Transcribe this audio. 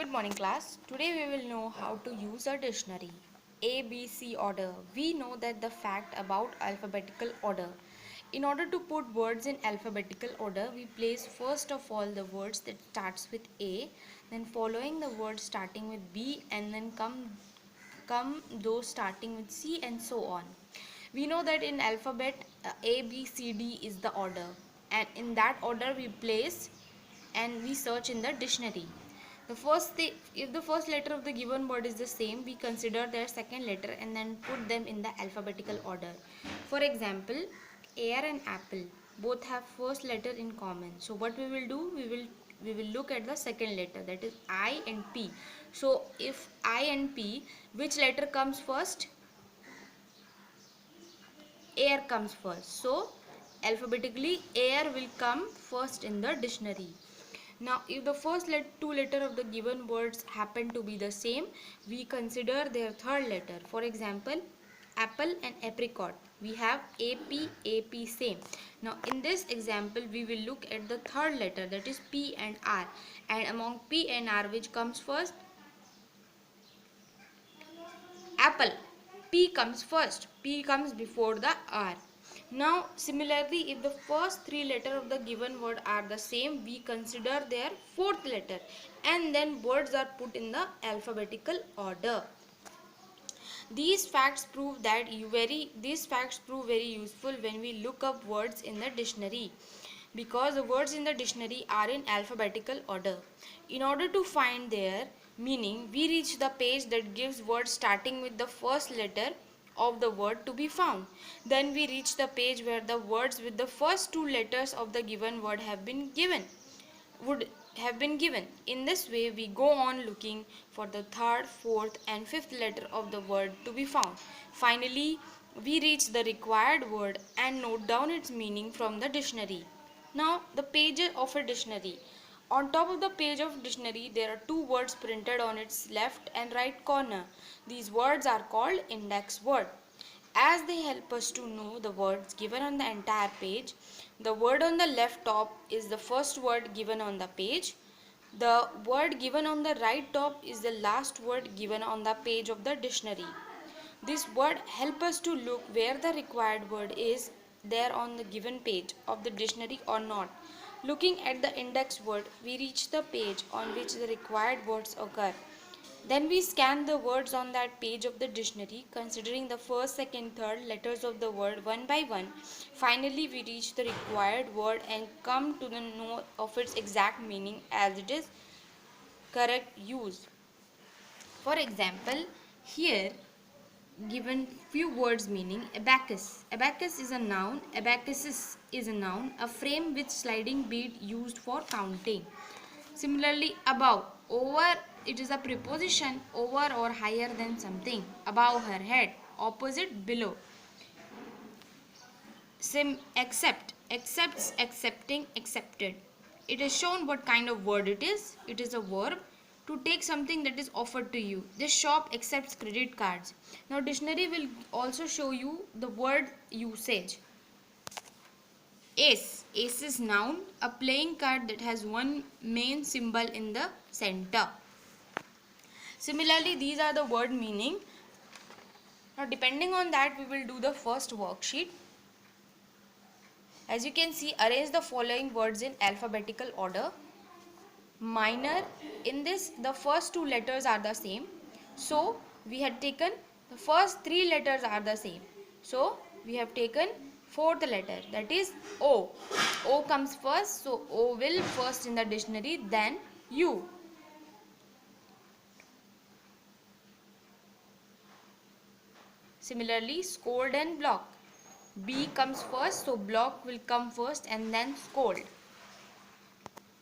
Good morning, class. Today we will know how to use a dictionary. A, B, C order. We know that the fact about alphabetical order. In order to put words in alphabetical order, we place first of all the words that starts with A, then following the words starting with B, and then come those starting with C, and so on. We know that in alphabet A, B, C, D is the order, and in that order we place and we search in the dictionary. If the first letter of the given word is the same, we consider their second letter and then put them in the alphabetical order. For example, air and apple both have first letter in common. So what we will do, we will look at the second letter, that is I and P. So if I and P, which letter comes first? Air comes first. So alphabetically air will come first in the dictionary. Now if the first two letters of the given words happen to be the same, we consider their third letter. For example, apple and apricot, we have AP same. Now in this example we will look at the third letter, that is P and R, and among P and R which comes first? Apple. P comes first. P comes before the R. Now similarly, if the first three letters of the given word are the same, we consider their fourth letter and then words are put in the alphabetical order. These facts prove very useful when we look up words in the dictionary, because the words in the dictionary are in alphabetical order. In order to find their meaning, we reach the page that gives words starting with the first letter of the word to be found. Then we reach the page where the words with the first two letters of the given word would have been given. In this way, we go on looking for the third, fourth, and fifth letter of the word to be found. Finally, we reach the required word and note down its meaning from the dictionary. Now, the page of a dictionary. On top of the page of dictionary, there are two words printed on its left and right corner. These words are called index word, as they help us to know the words given on the entire page. The word on the left top is the first word given on the page. The word given on the right top is the last word given on the page of the dictionary. This word help us to look where the required word is there on the given page of the dictionary or not. Looking at the index word, we reach the page on which the required words occur. Then we scan the words on that page of the dictionary, considering the first, second, third letters of the word one by one. Finally, we reach the required word and come to the know of its exact meaning as it is correct use. For example, here given few words meaning abacus. Abacus is a noun. Abacuses is a noun, a frame with sliding bead used for counting. Similarly, above, over, it is a preposition, over or higher than something, above her head, opposite, below. Accept, accepts, accepting, accepted. It is shown what kind of word it is. It is a verb to take something that is offered to you. This shop accepts credit cards. Now dictionary will also show you the word usage. Ace. Ace is noun, a playing card that has one main symbol in the center. Similarly, these are the word meaning. Now depending on that, we will do the first worksheet. As you can see, arrange the following words in alphabetical order. Minor, in this the first two letters are the same. So we had taken the first three letters are the same. So we have taken fourth letter, that is O. O comes first, so O will first in the dictionary, then U. Similarly, scold and block. B comes first, so block will come first and then scold.